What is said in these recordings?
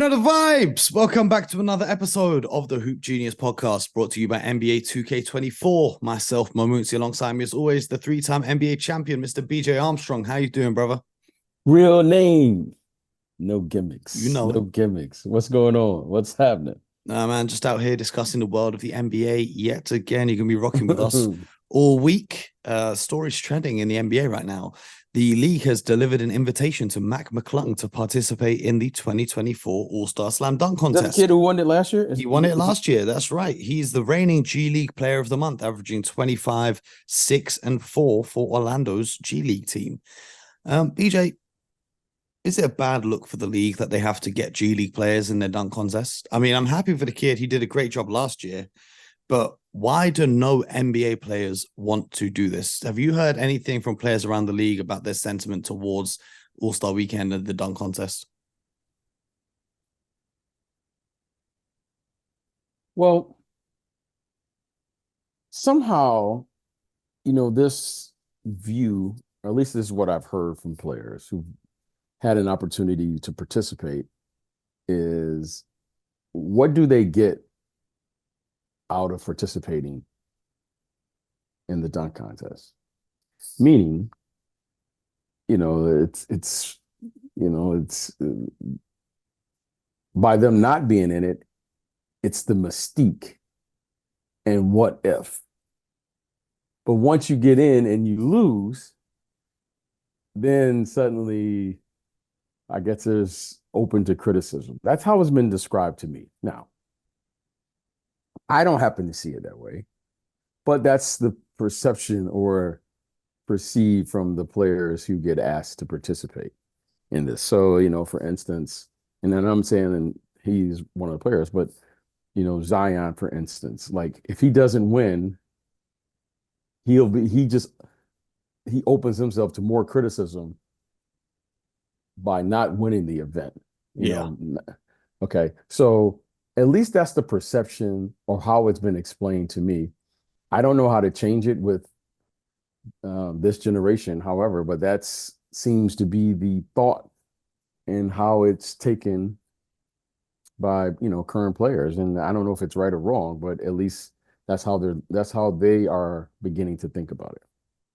You know the vibes. Welcome back to another episode of the Hoop Genius podcast, brought to you by NBA 2K24. Myself, Mamunzi, alongside me as always, the three-time NBA champion, Mr. BJ Armstrong. How you doing, brother? Real name. No You gimmicks. know No it. gimmicks. What's going on? What's happening? Nah, man, just out here discussing the world of the NBA yet again. You're going to be rocking with us all week. Stories trending in the NBA right now. The league has delivered an invitation to Mac McClung to participate in the 2024 All-Star Slam Dunk Is that the Contest. kid who won it last year? He won it last year. That's right. He's the reigning G League Player of the Month, averaging 25, 6, and 4 for Orlando's G League team. BJ, is it a bad look for the league that they have to get G League players in their dunk contest? I mean, I'm happy for the kid. He did a great job last year, but why do no NBA players want to do this? Have you heard anything from players around the league about their sentiment towards All-Star Weekend and the dunk contest? Well, somehow, this view, or at least this is what I've heard from players who had an opportunity to participate, is what do they get out of participating in the dunk contest? Meaning, it's by them not being in it, it's the mystique and what if. But once you get in and you lose, then suddenly I guess it's open to criticism. That's how it's been described to me. Now, I don't happen to see it that way, but that's the perception or perceived from the players who get asked to participate in this. So, for instance, and then I'm saying and he's one of the players, but Zion, for instance, like if he doesn't win, he opens himself to more criticism by not winning the event. Yeah. Okay. So at least that's the perception or how it's been explained to me. I don't know how to change it with this generation, however, but that seems to be the thought and how it's taken by current players. And I don't know if it's right or wrong, but at least that's how they are beginning to think about it.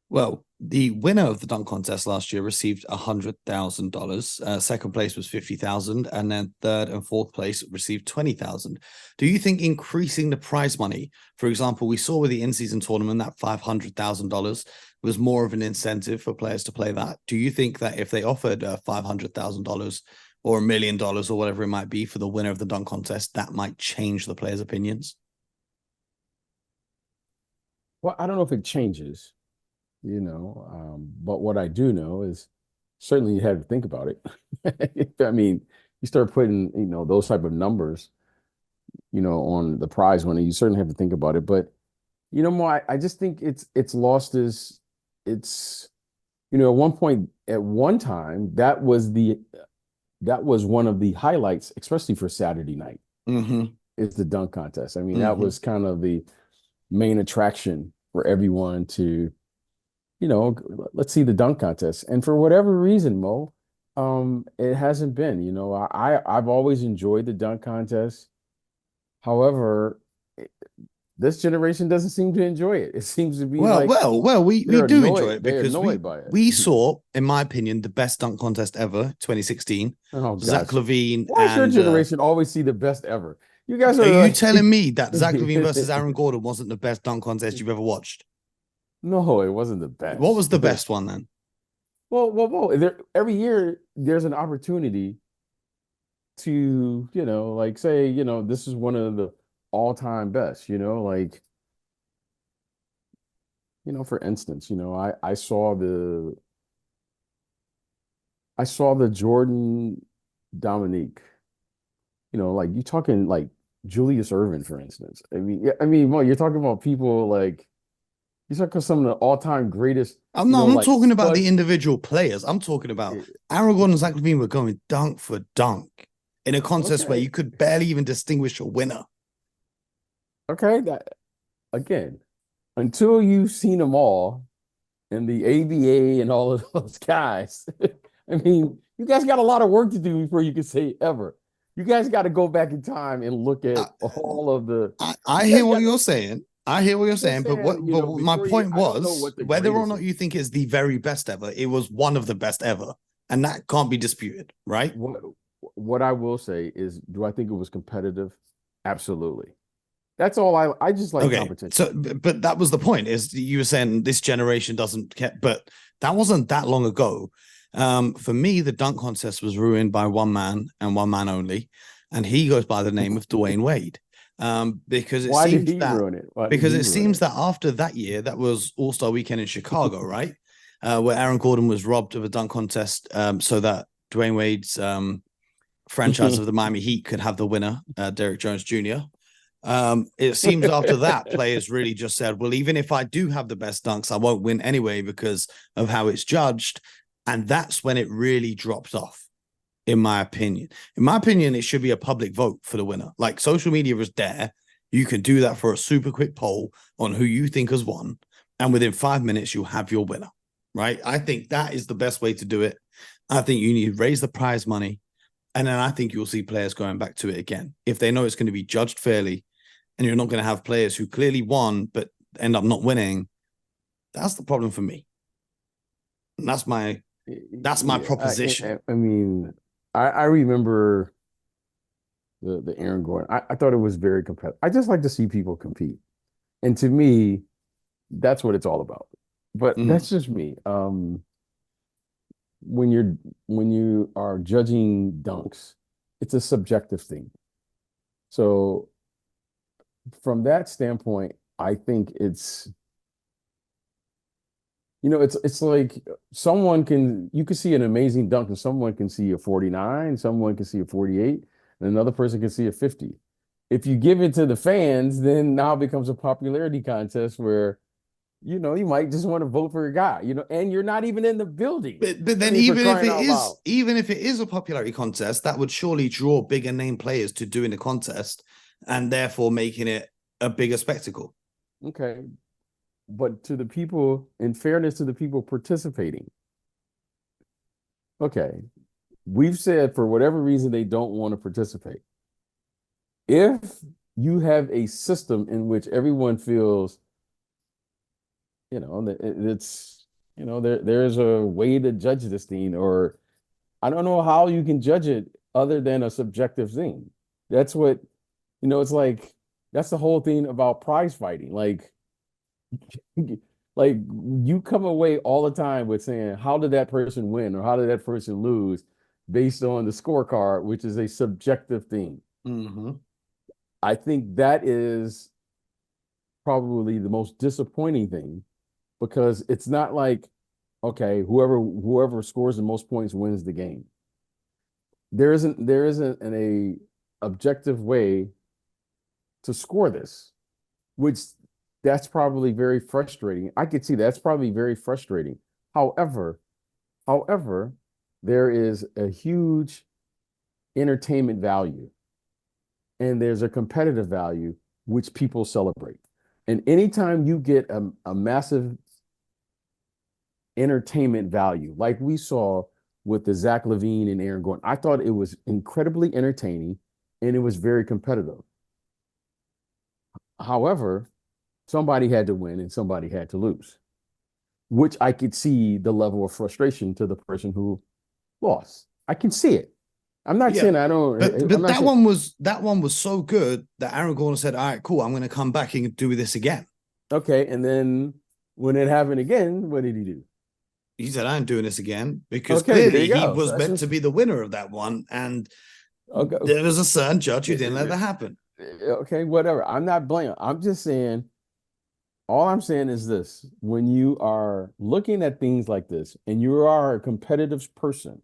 Well, the winner of the dunk contest last year received $100,000. Second place was 50,000, and then third and fourth place received 20,000. Do you think increasing the prize money, for example, we saw with the in-season tournament that $500,000 was more of an incentive for players to play that? Do you think that if they offered $500,000 or $1 million or whatever it might be for the winner of the dunk contest, that might change the players' opinions? Well, I don't know if it changes, but what I do know is certainly you had to think about it. I mean, you start putting, those type of numbers, on the prize money, you certainly have to think about it. But, more, I just think it's lost it's, at one time, that was one of the highlights, especially for Saturday night, is the dunk contest. I mean, that was kind of the main attraction for everyone to, let's see the dunk contest. And for whatever reason, Mo, it hasn't been. I've always enjoyed the dunk contest. However, this generation doesn't seem to enjoy it. It seems to be we do enjoy it they're because annoyed by it. we saw, in my opinion, the best dunk contest ever, 2016. Oh, Zach gosh. LaVine Why does your and generation always see the best ever? You guys are are you like telling me that Zach LaVine versus Aaron Gordon wasn't the best dunk contest you've ever watched? No, it wasn't the What was best. the best one then? Well, every year there's an opportunity to, like say, this is one of the all-time best, for instance, I saw the Jordan Dominique, like you talking like Julius Irvin, for instance. Well, you're talking about people like you're talking some of the all-time greatest, I'm not like talking about the studs. individual players. I'm talking about Aaron Gordon and Zach LaVine were going dunk for dunk in a contest where Okay, you could barely even distinguish a winner. okay, that again, until you've seen them all and the ABA and all of those guys, you guys got a lot of work to do before you can say ever. You guys got to go back in time and look I, at all of the. I You hear guys what got. you're saying. I hear what you're Just saying, but saying, what? But my before you, point I don't know was what the whether or greatest not is. you think it's the very best ever, it was one of the best ever, and that can't be disputed, right? What I will say is, do I think it was competitive? Absolutely. That's all I just like Okay, competition. so but that was the point. Is you were saying this generation doesn't care, but that wasn't that long ago. For me, the dunk contest was ruined by one man and one man only, and he goes by the name of Dwayne Wade. Because it Why did seems he that ruin it? Why did because he it ruin seems it? that after that year, that was All-Star Weekend in Chicago, right? Where Aaron Gordon was robbed of a dunk contest, so that Dwayne Wade's franchise of the Miami Heat could have the winner, Derrick Jones Jr. It seems after that, players really just said, well, even if I do have the best dunks, I won't win anyway because of how it's judged. And that's when it really dropped off, in my opinion. In my opinion, it should be a public vote for the winner. Like social media is there. You can do that for a super quick poll on who you think has won. And within 5 minutes, you'll have your winner, right? I think that is the best way to do it. I think you need to raise the prize money. And then I think you'll see players going back to it again. If they know it's going to be judged fairly, and you're not going to have players who clearly won but end up not winning, that's the problem for me. And that's my Yeah, proposition. I mean, I remember the Aaron Gordon. I thought it was very competitive. I just like to see people compete, and to me, that's what it's all about. But Mm. that's just me. When you are judging dunks, it's a subjective thing. So from that standpoint, I think it's like you can see an amazing dunk and someone can see a 49, someone can see a 48, and another person can see a 50. If you give it to the fans, then now it becomes a popularity contest where, you might just want to vote for a guy, and you're not even in the building. But I then mean, for crying out loud. even if it is a popularity contest, that would surely draw bigger name players to doing the contest and therefore making it a bigger spectacle. Okay. But to the people, in fairness to the people participating, okay, we've said for whatever reason they don't want to participate. If you have a system in which everyone feels, that it's, there's a way to judge this thing, or I don't know how you can judge it other than a subjective thing. That's what, it's like, that's the whole thing about prize fighting. Like you come away all the time with saying, how did that person win or how did that person lose based on the scorecard, which is a subjective thing. Mm-hmm. I think that is probably the most disappointing thing because it's not like, okay, whoever scores the most points wins the game. There isn't a objective way to score this, which that's probably very frustrating. I could see that's probably very frustrating. However, however, there is a huge entertainment value and there's a competitive value which people celebrate. And anytime you get a massive entertainment value, like we saw with the Zach LaVine and Aaron Gordon, I thought it was incredibly entertaining and it was very competitive. However, somebody had to win and somebody had to lose, which I could see the level of frustration to the person who lost. I can see it. I'm not Yeah. saying I don't. I'm But not saying that one was so good that Aaron Gordon said, all right, cool, I'm gonna come back and do this again. okay. And then when it happened again, what did he do? He said, I'm doing this again because Okay, there clearly you he go. was So that's meant to just be the winner of that one. And okay. there was a certain judge who didn't let that happen. Okay, whatever. I'm not blaming. I'm just saying. All I'm saying is this: when you are looking at things like this, and you are a competitive person,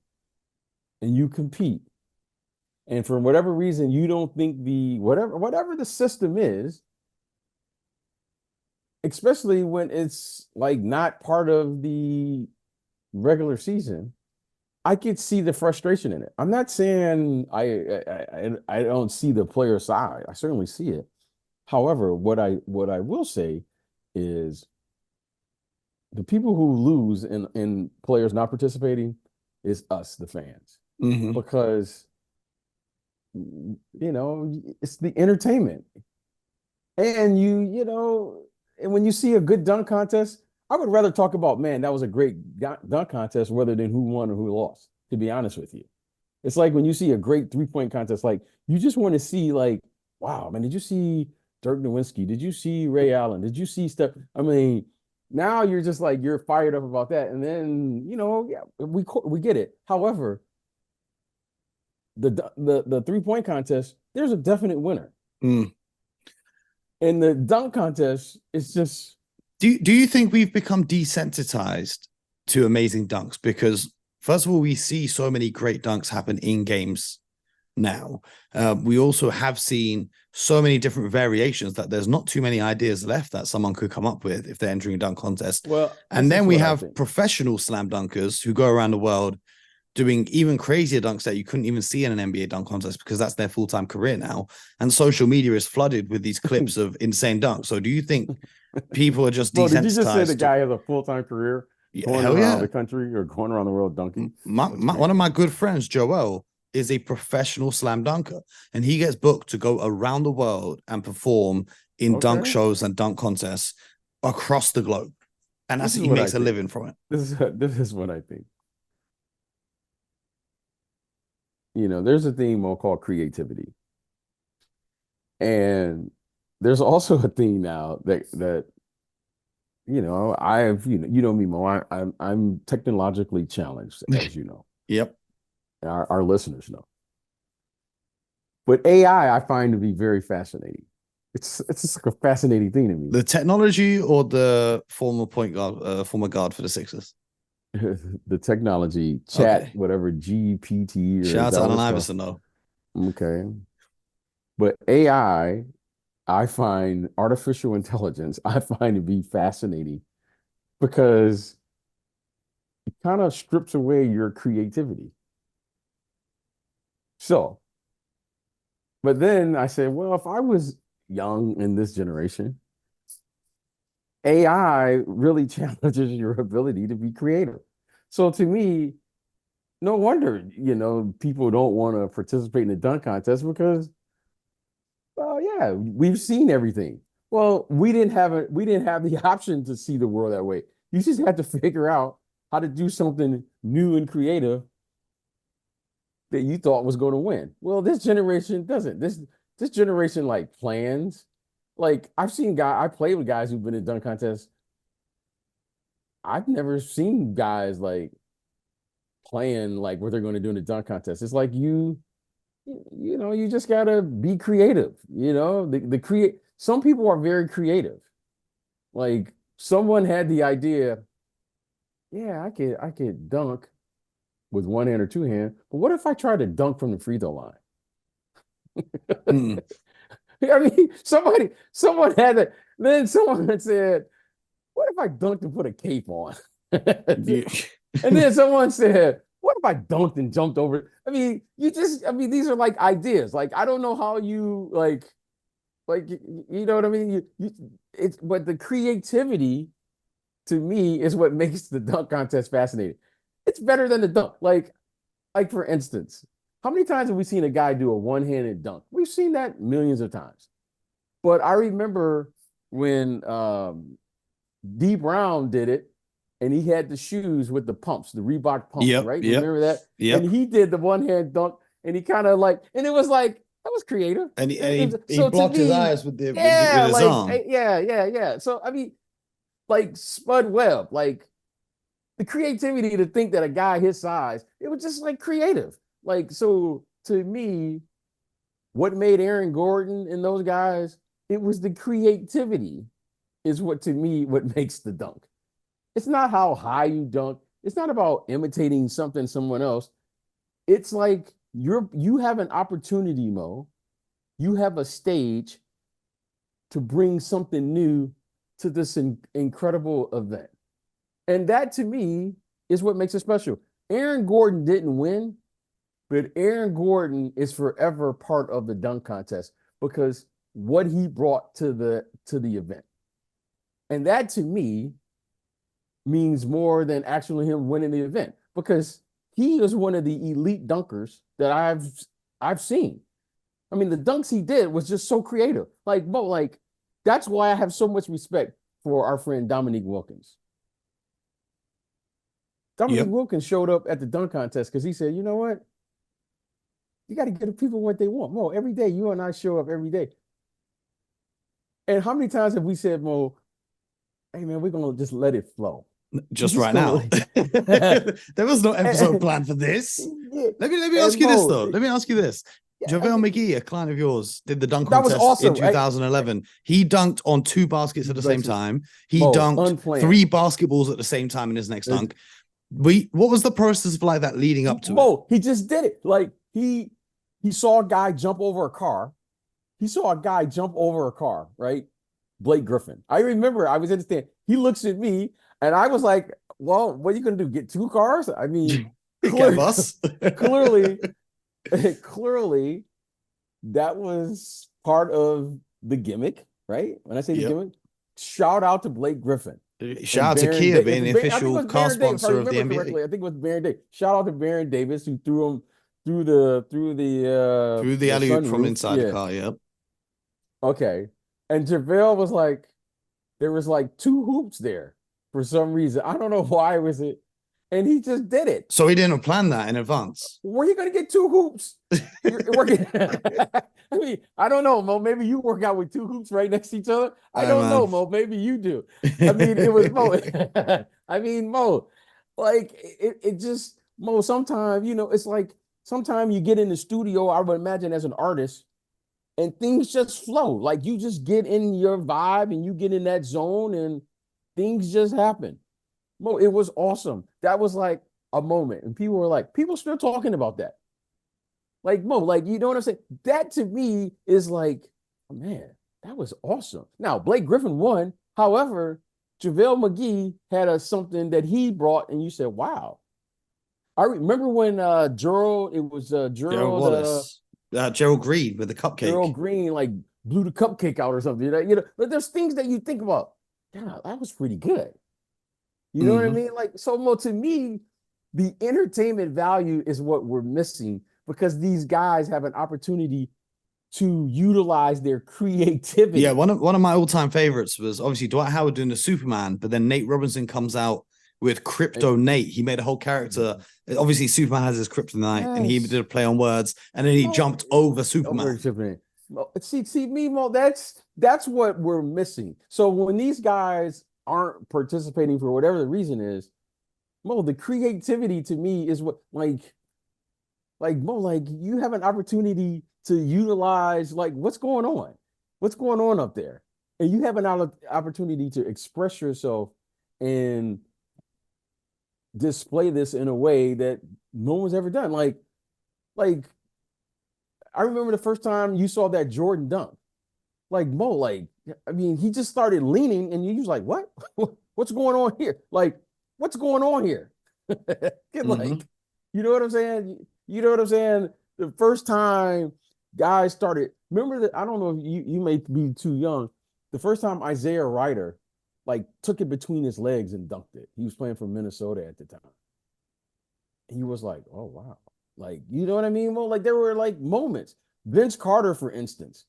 and you compete, and for whatever reason you don't think the whatever the system is, especially when it's like not part of the regular season, I could see the frustration in it. I'm not saying I don't see the player side. I certainly see it. However, what I will say is the people who lose in players not participating is us, the fans, Mm-hmm. because it's the entertainment. And and when you see a good dunk contest, I would rather talk about, man, that was a great dunk contest rather than who won or who lost, to be honest with you. It's like when you see a great 3-point contest, like you just want to see, like, wow, man, did you see Dirk Nowitzki? Did you see Ray Allen? Did you see Steph? I mean, now you're just like, you're fired up about that. And then, yeah, we get it. However, the 3-point contest, there's a definite winner. Mm. And the dunk contest, it's just. Do you think we've become desensitized to amazing dunks? Because first of all, we see so many great dunks happen in games now. We also have seen so many different variations that there's not too many ideas left that someone could come up with if they're entering a dunk contest. Well, and then we have professional slam dunkers who go around the world doing even crazier dunks that you couldn't even see in an NBA dunk contest because that's their full-time career now. And social media is flooded with these clips of insane dunks. So do you think people are just desensitized? Did you just say the guy has a full-time career going around the country or going around the world dunking? One of my good friends, Joel, is a professional slam dunker, and he gets booked to go around the world and perform in dunk shows and dunk contests across the globe. And that's he makes a living from it. This is what I think. There's a theme called creativity. And there's also a theme now that I've me, Mo, I'm technologically challenged, as you know. Yep. Our listeners know. But AI I find to be very fascinating. It's just like a fascinating thing to me. The technology or the former guard for the Sixers? The technology, chat, whatever, GPT. Shout out to Allen Iverson, though. Okay. But AI, I find artificial intelligence, I find to be fascinating because it kind of strips away your creativity. So, but then I said, well, if I was young in this generation, AI really challenges your ability to be creative. So to me, no wonder, people don't want to participate in the dunk contest because, well, yeah, we've seen everything. Well, we didn't have the option to see the world that way. You just had to figure out how to do something new and creative that you thought was going to win. Well, this generation doesn't. This generation like plans. Like I play with guys who've been in dunk contests. I've never seen guys like playing like what they're going to do in the dunk contest. It's like you just gotta be creative. Some people are very creative. Like someone had the idea, yeah, I could dunk with one hand or two hand, but what if I tried to dunk from the free throw line? I mean, someone had it. Then someone had said, what if I dunked and put a cape on? And then someone said, what if I dunked and jumped over? I mean, these are like ideas. Like, I don't know how you you know what I mean? But the creativity to me is what makes the dunk contest fascinating. It's better than the dunk. Like for instance, how many times have we seen a guy do a one-handed dunk? We've seen that millions of times. But I remember when D Brown did it, and he had the shoes with the pumps, the Reebok pumps, right? Yep, remember that? Yep. And he did the one-hand dunk, and he kind of and it was like, that was creative. And he blocked his eyes with his arm. Yeah. So, I mean, like Spud Webb, like the creativity to think that a guy his size, it was just like creative. Like, so to me, what made Aaron Gordon and those guys, it was the creativity is what makes the dunk. It's not how high you dunk. It's not about imitating someone else. It's like you have an opportunity, Mo. You have a stage to bring something new to this incredible event. And that to me is what makes it special. Aaron Gordon didn't win, but Aaron Gordon is forever part of the dunk contest because what he brought to the event. And that to me means more than actually him winning the event because he is one of the elite dunkers that I've seen. I mean, the dunks he did was just so creative. Like, Mo, like, that's why I have so much respect for our friend Dominique Wilkins. Dominique Yep. Wilkins showed up at the dunk contest because he said, you know what? You got to give people what they want. Mo, every day, you and I show up every day. And how many times have we said, Mo, hey man, we're gonna just let it flow. Just Just right gonna now. There was no episode and, planned for this. yeah, Let me and ask you this Mo, though. Let me ask you this. yeah, I JaVale mean, McGee, a client of yours, did the dunk that was contest in awesome. 2011. He dunked on 2 baskets at the same Basically, time. He Mo, dunked unplanned. 3 basketballs at the same time in his next dunk. What was the process like that leading up to it? Mo, he just did it. Like he saw a guy jump over a car. He saw a guy jump over a car, right? Blake Griffin. I remember I was in the stand. He looks at me and I was like, well, what are you gonna do? Get 2 cars? I mean, Get bus. clearly, clearly, that was part of the gimmick, right? When I say the Yep. gimmick, shout out to Blake Griffin. Shout And out to Baron Kia being the I think it official was car Baron Davis. If I sponsor of the remember NBA. correctly, I think it was Baron Davis. Shout out to Baron Davis who threw him through Through the alley oop from sunroof. inside the car, yep. Okay. And JaVale was like, there was like 2 hoops there for some reason. I don't know why was it. And he just did it. So he didn't plan that in advance. Where are you gonna get 2 hoops? You're working. I mean, I don't know, Mo. Maybe you work out with 2 hoops right next to each other. I don't know, Mo. Maybe you do. I mean, it was Mo. I mean, Mo, like it just Mo, sometimes, it's like sometimes you get in the studio, I would imagine as an artist, and things just flow. Like you just get in your vibe and you get in that zone and things just happen. Mo, it was awesome. That was like a moment. And people were like, people still talking about that. Like, Mo, like, you know what I'm saying? That to me is like, oh, man, that was awesome. Now, Blake Griffin won. However, JaVale McGee had something that he brought, and you said, wow. I remember when Gerald, it was Gerald Gerald Wallace. Gerald Green with the cupcake. Gerald Green, like, blew the cupcake out or something. But there's things that you think about. Yeah, that was pretty good. You know what I mean? Like, so Mo, to me, the entertainment value is what we're missing because these guys have an opportunity to utilize their creativity. Yeah, one of my all-time favorites was obviously Dwight Howard doing the Superman, but then Nate Robinson comes out with Crypto Nate. He made a whole character. Obviously, Superman has his kryptonite, and he did a play on words, and then he jumped over Superman. See, me, Mo, that's what we're missing. So when these guys aren't participating for whatever the reason is, Mo, the creativity to me is what like Mo, like you have an opportunity to utilize like what's going on up there, and you have an opportunity to express yourself and display this in a way that no one's ever done. Like I remember the first time you saw that Jordan dunk. Like Mo, like I mean, he just started leaning, and you was like, "What? What's going on here? Like, what's going on here?" Like, you know what I'm saying? You know what I'm saying? The first time guys started, remember that? I don't know if you may be too young. The first time Isaiah Ryder like took it between his legs and dunked it. He was playing for Minnesota at the time. He was like, "Oh wow!" Like, you know what I mean? Well, like there were like moments. Vince Carter, for instance,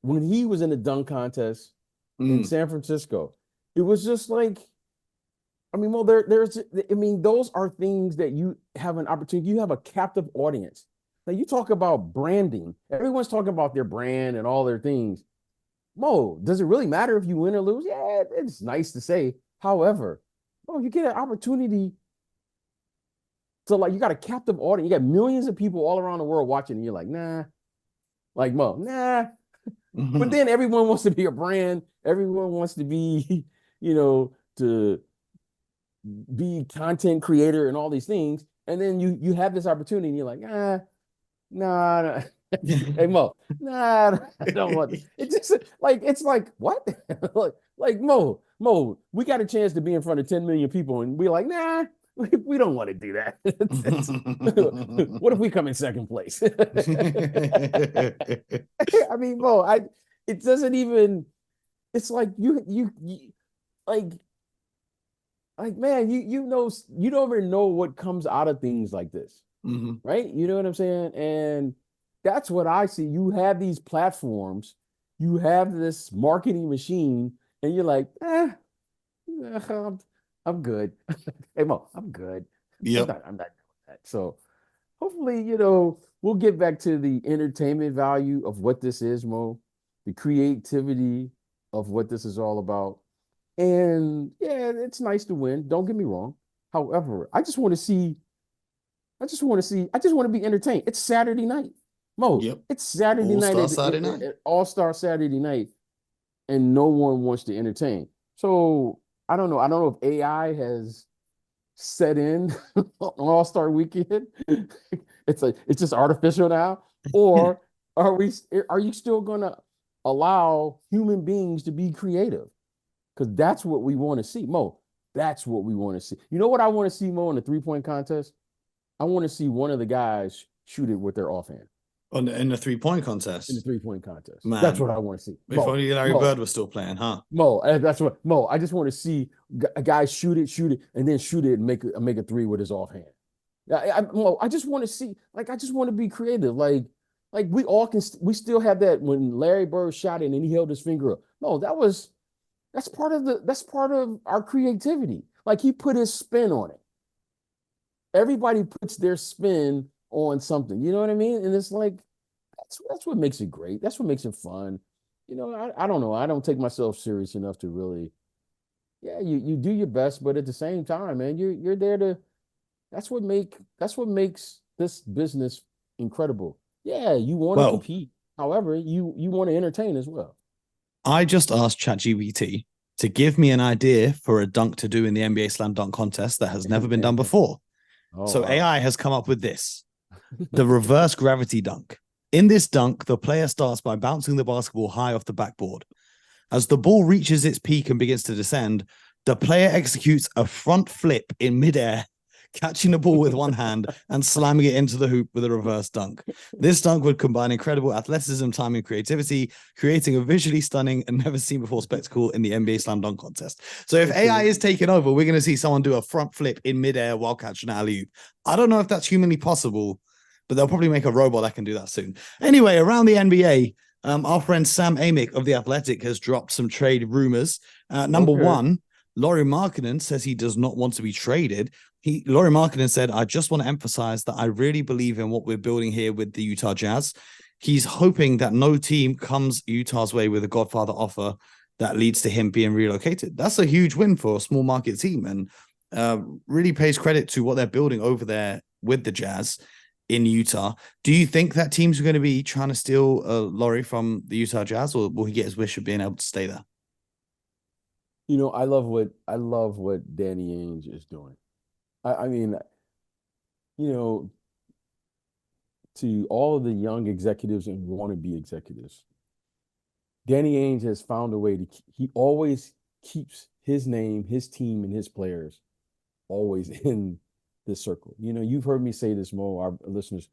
when he was in the dunk contest in San Francisco, it was just like, I mean, well, I mean, those are things that you have an opportunity. You have a captive audience. Now you talk about branding. Everyone's talking about their brand and all their things. Mo, does it really matter if you win or lose? Yeah, it's nice to say. However, you get an opportunity to like, you got a captive audience. You got millions of people all around the world watching, and you're like, nah. Like Mo, nah. But then everyone wants to be a brand. Everyone wants to be, to be content creator and all these things. And then you have this opportunity and you're like, nah. Hey Mo, nah, I don't want it. It's just like, it's like, what? like Mo, we got a chance to be in front of 10 million people and we're like, nah, we don't want to do that. What if we come in second place? I mean, Mo, it doesn't even, it's like you like man, you don't even know what comes out of things like this. Right? You know what I'm saying? And That's what I see. You have these platforms, you have this marketing machine, and you're like, I'm good. Hey Mo, I'm good. Yep. I'm not doing that. So hopefully, we'll get back to the entertainment value of what this is, Mo, the creativity of what this is all about. And yeah, it's nice to win. Don't get me wrong. However, I just want to be entertained. It's Saturday night. Mo, Yep. it's Saturday night All-Star Saturday night. at All-Star Saturday night, and no one wants to entertain. So I don't know. I don't know if AI has set in on All-Star weekend. It's just artificial now. Or are you still gonna allow human beings to be creative? Because that's what we want to see. Mo, that's what we want to see. You know what I want to see, Mo, in the three-point contest? I want to see one of the guys shoot it with their offhand In the 3-point in the contest. three-point contest. That's Man, what I want to see. if Mo, only Larry Mo, Bird was still playing, huh? Mo. That's what Mo. I just want to see a guy shoot it, and then shoot it and make a three with his offhand. Mo, I just want to see. Like, I just want to be creative. Like we all can. We still have that when Larry Bird shot it and he held his finger up. No, that's part of our creativity. Like he put his spin on it. Everybody puts their spin on something. You know what I mean? And it's like that's what makes it great. That's what makes it fun. I don't know. I don't take myself serious enough to really. Yeah, you do your best, but at the same time, man, you're there to. That's what makes this business incredible. Yeah, you want to Well, compete. However, you want to entertain as well. I just asked ChatGPT to give me an idea for a dunk to do in the NBA Slam Dunk contest that has never been done before. Oh So wow. AI has come up with this: the reverse gravity dunk. In this dunk, the player starts by bouncing the basketball high off the backboard. As the ball reaches its peak and begins to descend, the player executes a front flip in midair, catching the ball with one hand and slamming it into the hoop with a reverse dunk. This dunk would combine incredible athleticism, timing, and creativity, creating a visually stunning and never seen before spectacle in the NBA Slam Dunk contest. So if AI is taking over, we're going to see someone do a front flip in midair while catching an alley-oop. I don't know if that's humanly possible, but they'll probably make a robot that can do that soon. Anyway, around the NBA, our friend Sam Amick of The Athletic has dropped some trade rumors. Number one, Lauri Markkanen says he does not want to be traded. Lauri Markkanen said, I just want to emphasize that I really believe in what we're building here with the Utah Jazz. He's hoping that no team comes Utah's way with a Godfather offer that leads to him being relocated. That's a huge win for a small market team and really pays credit to what they're building over there with the Jazz in Utah. Do you think that teams are going to be trying to steal Lauri from the Utah Jazz, or will he get his wish of being able to stay there? I love what Danny Ainge is doing. I mean, you know, to all of the young executives and wannabe executives, Danny Ainge has found a way to. He always keeps his name, his team, and his players always in this circle. You've heard me say this, Mo, our listeners.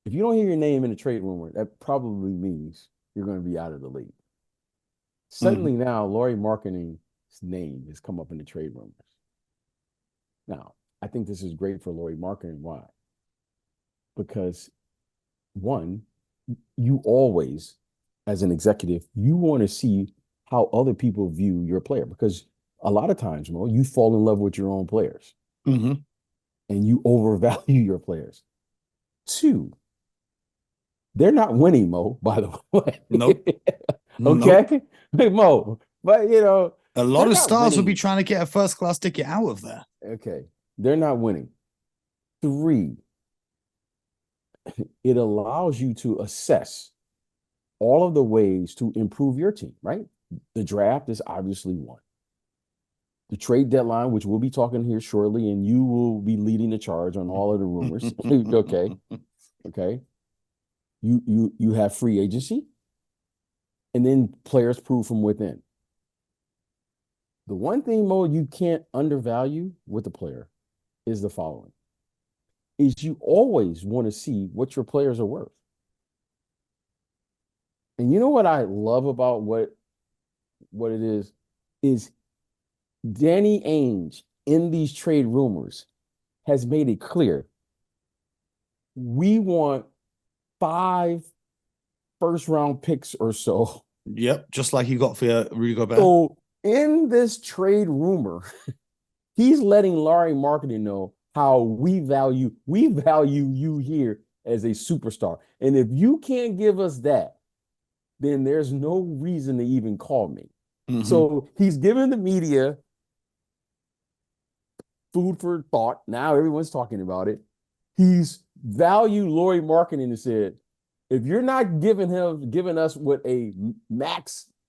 If you don't hear your name in a trade rumor, that probably means you're going to be out of the league. Suddenly now, Lauri Markkanen's name has come up in the trade rumors. Now, I think this is great for Lauri Markkanen. Why? Because one, you always, as an executive, you want to see how other people view your player because a lot of times, Mo, you fall in love with your own players and you overvalue your players. Two, they're not winning, Mo, by the way. Nope. Okay? Nope. Hey, Mo, but A lot they're of not stars will be winning. trying to get a first class ticket out of there. Okay. They're not winning. Three, it allows you to assess all of the ways to improve your team, right? The draft is obviously one. The trade deadline, which we'll be talking here shortly, and you will be leading the charge on all of the rumors. Okay. Okay. You have free agency, and then players prove from within. The one thing, Mo, you can't undervalue with a player is the following: is you always want to see what your players are worth. And you know what I love about what it is Danny Ainge in these trade rumors has made it clear we want 5 first-round picks or so. Yep, just like you got for Rudy Gobert. So in this trade rumor, he's letting Lauri Markkanen know how we value you here as a superstar. And if you can't give us that, then there's no reason to even call me. Mm-hmm. So he's giving the media food for thought. Now everyone's talking about it. He's valued Lauri Markkanen and said, if you're not giving us what a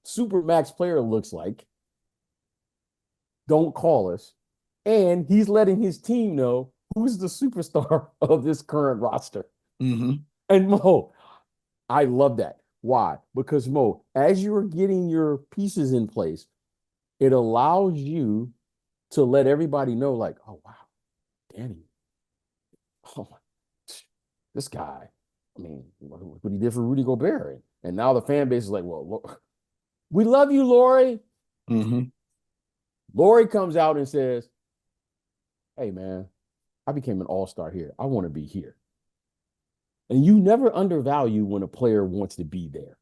super max player looks like, don't call us. And he's letting his team know who's the superstar of this current roster. Mm-hmm. And Mo, I love that. Why? Because Mo, as you're getting your pieces in place, it allows you to let everybody know, like, oh wow, Danny, oh this guy. I mean, what he did for Rudy Gobert, and now the fan base is like, well, look, we love you, Lauri. Mm-hmm. Lauri comes out and says, hey man, I became an all-star here. I want to be here. And you never undervalue when a player wants to be there.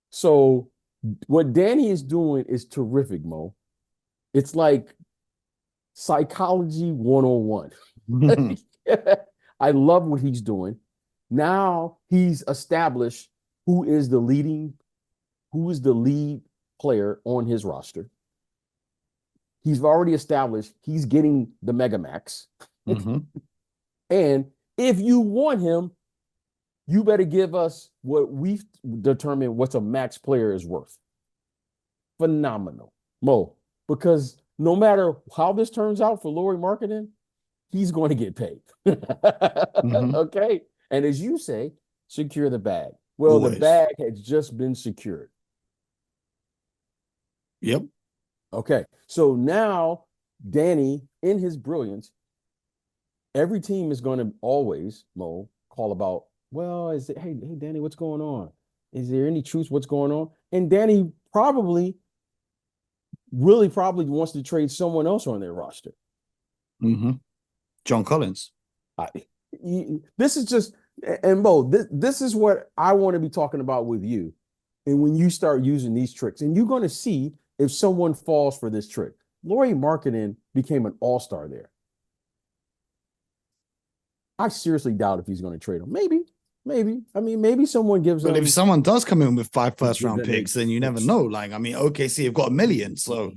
So what Danny is doing is terrific, Mo. It's like psychology 101. I love what he's doing. Now he's established who is the lead player on his roster. He's already established he's getting the mega max. Mm-hmm. And if you want him, you better give us what we've determined what's a max player is worth. Phenomenal, Mo, because no matter how this turns out for Lauri Markkanen, he's going to get paid. Mm-hmm. Okay. And as you say, secure the bag. Well, always. The bag has just been secured. Yep. Okay. So now Danny, in his brilliance, every team is going to always, Mo, call about, well, hey, Danny, what's going on? Is there any truth? What's going on? And Danny probably wants to trade someone else on their roster. Mm-hmm. John Collins. This is just, and Mo, this is what I want to be talking about with you. And when you start using these tricks, and you're going to see if someone falls for this trick. Lauri Markkanen became an all-star there. I seriously doubt if he's going to trade him. Maybe. I mean, maybe someone gives him. But if someone does come in with 5 first-round picks, then you never know. Like, I mean, OKC have got $1 million, so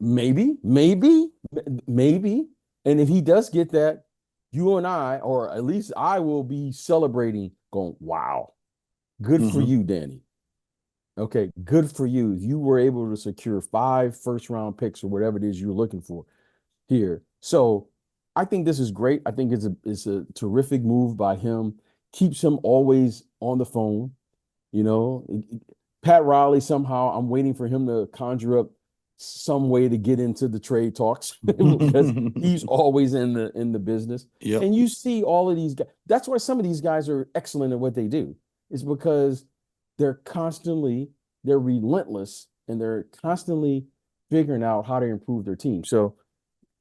maybe. And if he does get that, you and I, or at least I, will be celebrating, going, "Wow, good for you, Danny." Okay, good for you. You were able to secure 5 first-round picks or whatever it is you're looking for here. So I think this is great. I think it's a terrific move by him. Keeps him always on the phone. You know, Pat Riley, somehow I'm waiting for him to conjure up some way to get into the trade talks because he's always in the business. Yep. And you see all of these guys. That's why some of these guys are excellent at what they do. It's because they're relentless, and they're constantly figuring out how to improve their team. So,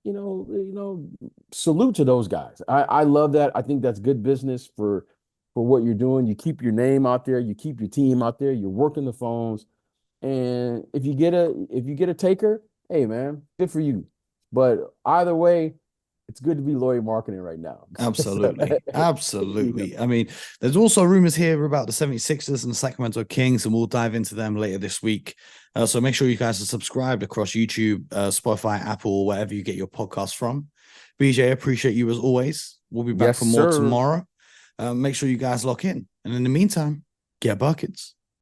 you know, salute to those guys. I love that. I think that's good business for what you're doing. You keep your name out there, you keep your team out there, you're working the phones. And if you get a taker, hey man, good for you. But either way, it's good to be Lauri Markkanen right now. Absolutely. Absolutely. I mean, there's also rumors here about the 76ers and the Sacramento Kings, and we'll dive into them later this week. So make sure you guys are subscribed across YouTube, Spotify, Apple, wherever you get your podcasts from. BJ, appreciate you as always. We'll be back for more tomorrow. Make sure you guys lock in. And in the meantime, get buckets.